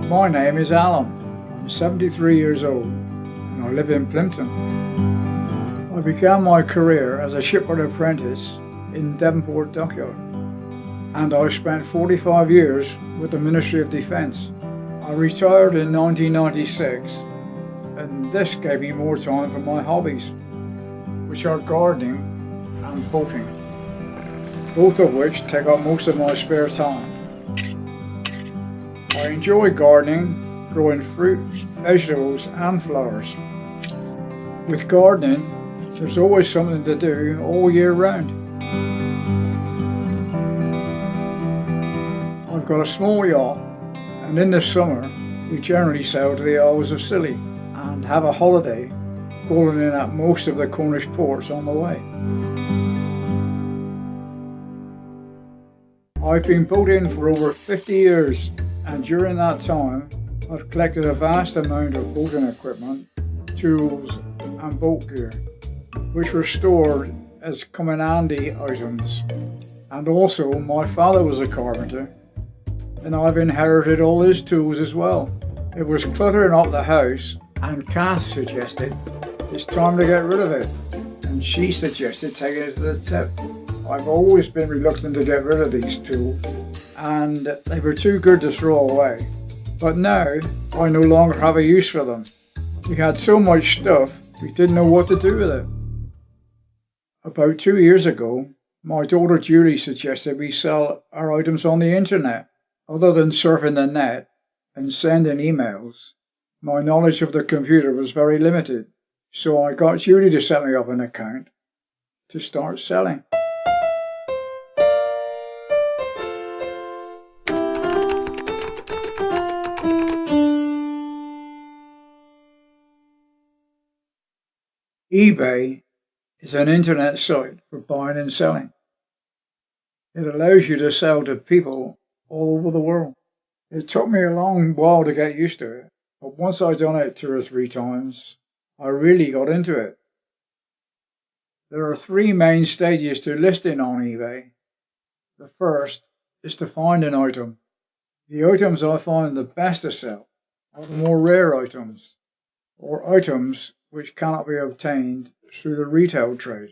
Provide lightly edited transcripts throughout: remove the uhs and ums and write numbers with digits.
My name is Alan. I'm 73 years old and I live in Plimpton. I began my career as a shipwright apprentice in Devonport Dockyard, and I spent 45 years with the Ministry of Defence. I retired in 1996, and this gave me more time for my hobbies, which are gardening and boating, both of which take up most of my spare time. I enjoy gardening, growing fruit, vegetables and flowers. With gardening, there's always something to do all year round. I've got a small yacht, and in the summer we generally sail to the Isles of Scilly and have a holiday, calling in at most of the Cornish ports on the way. I've been boating for over 50 years, and during that time I've collected a vast amount of boating equipment, tools and boat gear, which were stored as come-in-handy items. And also, my father was a carpenter, and I've inherited all his tools as well. It was cluttering up the house, and Kath suggested it's time to get rid of it, and she suggested taking it to the tip. I've always been reluctant to get rid of these tools, and they were too good to throw away. But now I no longer have a use for them. We had so much stuff we didn't know what to do with it. About 2 years ago, my daughter Julie suggested we sell our items on the internet. Other than surfing the net and sending emails, my knowledge of the computer was very limited, so I got Julie to set me up an account to start selling. eBay is an internet site for buying and selling. It allows you to sell to people all over the world. It took me a long while to get used to it, but once I'd done it 2 or 3 times, I really got into it. There are 3 main stages to listing on eBay. The first is to find an item. The items I find the best to sell are the more rare items, or items which cannot be obtained through the retail trade.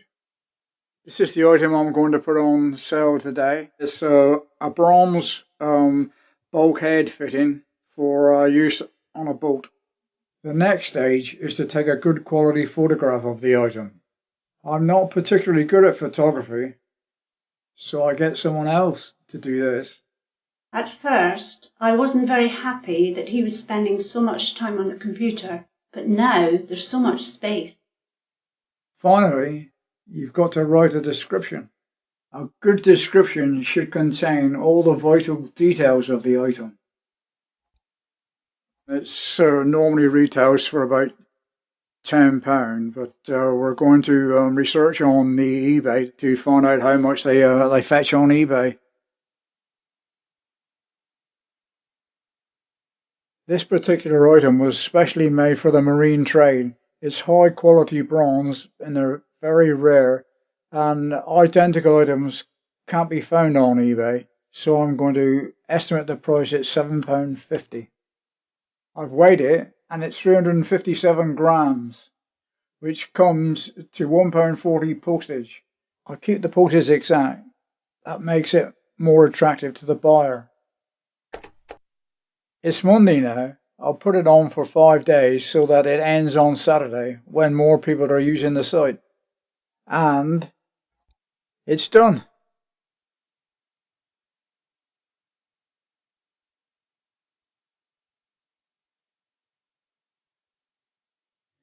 This is the item I'm going to put on sale today. It's a bronze bulkhead fitting for use on a boat. The next stage is to take a good quality photograph of the item. I'm not particularly good at photography, so I get someone else to do this. At first, I wasn't very happy that he was spending so much time on the computer, but now there's so much space. Finally, you've got to write a description. A good description should contain all the vital details of the item. It's normally retails for about £10, but we're going to research on the eBay to find out how much they fetch on eBay. This particular item was specially made for the marine trade. It's high quality bronze and they're very rare, and identical items can't be found on eBay, so I'm going to estimate the price at £7.50. I've weighed it and it's 357 grams, which comes to £1.40 postage. I'll keep the postage exact. That makes it more attractive to the buyer. It's Monday now. I'll put it on for 5 days so that it ends on Saturday when more people are using the site. And it's done.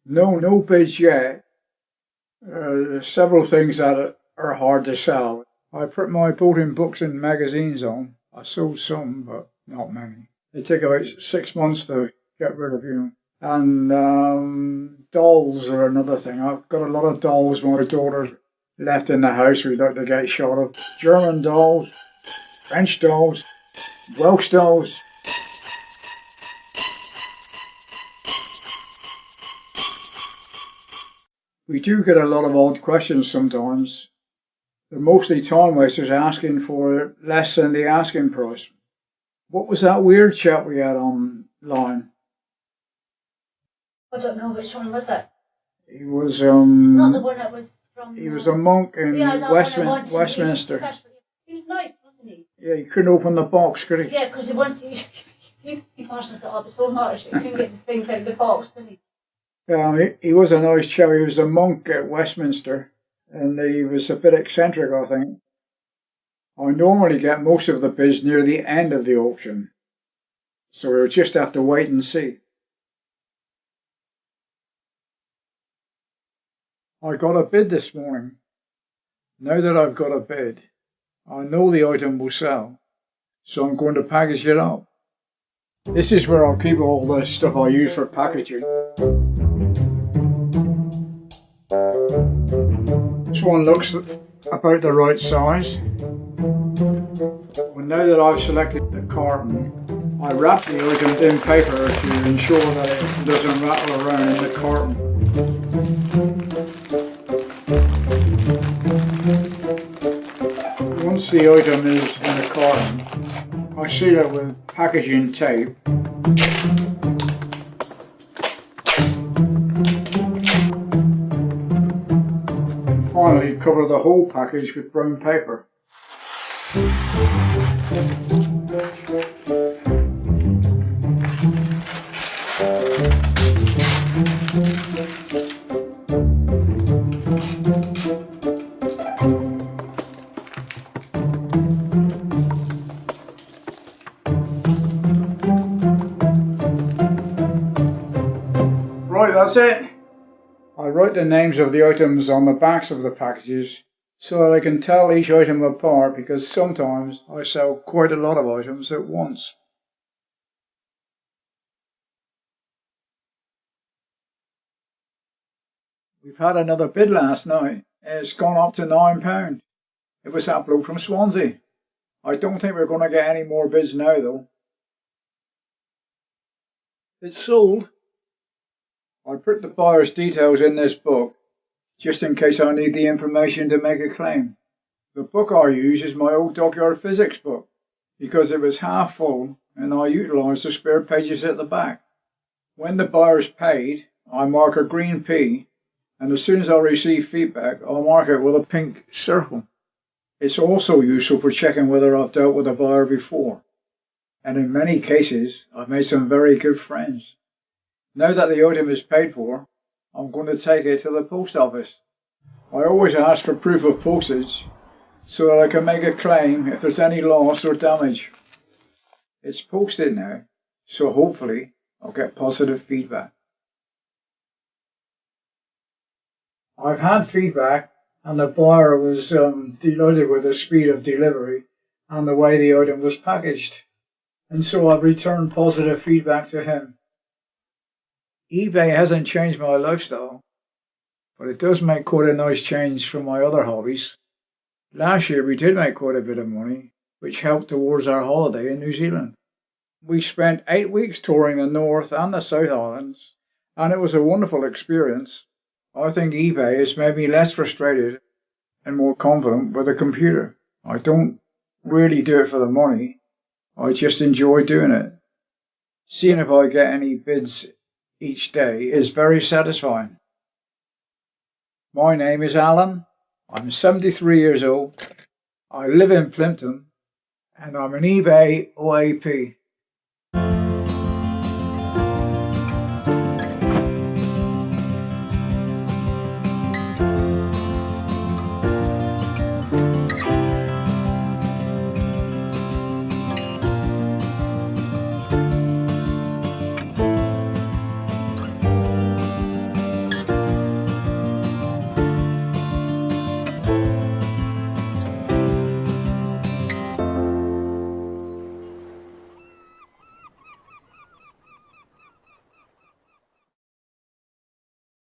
No bids yet. There's several things that are hard to sell. I put my boating books and magazines on. I sold some, but not many. They take about 6 months to get rid of, And dolls are another thing. I've got a lot of dolls my daughter left in the house we'd like to get shot of. German dolls, French dolls, Welsh dolls. We do get a lot of odd questions sometimes. They're mostly time wasters asking for less than the asking price. What was that weird chap we had online? I don't know which one was it. He was Not the one that was from. he was a monk in Westminster. He was nice, wasn't he? Yeah, he couldn't open the box, could he? Yeah, because he wants you fastened it up so much that he couldn't get the things out of the box, did he? He was a nice chap. He was a monk at Westminster, and he was a bit eccentric, I think. I normally get most of the bids near the end of the auction, so we'll just have to wait and see. I got a bid this morning. Now that I've got a bid, I know the item will sell, so I'm going to package it up. This is where I'll keep all the stuff I use for packaging. This one looks about the right size. Well, now that I've selected the carton, I wrap the item in paper to ensure that it doesn't rattle around in the carton. Once the item is in the carton, I seal it with packaging tape. And finally cover the whole package with brown paper. Right, that's it. I write the names of the items on the backs of the packages so that I can tell each item apart, because sometimes I sell quite a lot of items at once. We've had another bid last night. It's gone up to £9. It was that bloke from Swansea. I don't think we're going to get any more bids now though. It's sold. I put the buyer's details in this book, just in case I need the information to make a claim. The book I use is my old dockyard physics book, because it was half full and I utilised the spare pages at the back. When the buyer's paid, I mark a green P, and as soon as I receive feedback, I'll mark it with a pink circle. It's also useful for checking whether I've dealt with a buyer before, and in many cases I've made some very good friends. Now that the item is paid for, I'm going to take it to the post office. I always ask for proof of postage so that I can make a claim if there's any loss or damage. It's posted now, so hopefully I'll get positive feedback. I've had feedback, and the buyer was delighted with the speed of delivery and the way the item was packaged, and so I've returned positive feedback to him. eBay hasn't changed my lifestyle, but it does make quite a nice change from my other hobbies. Last year we did make quite a bit of money, which helped towards our holiday in New Zealand. We spent 8 weeks touring the North and the South Islands, and it was a wonderful experience. I think eBay has made me less frustrated and more confident with a computer. I don't really do it for the money, I just enjoy doing it. Seeing if I get any bids each day is very satisfying. My name is Alan. I'm 73 years old. I live in Plimpton, and I'm an eBay OAP.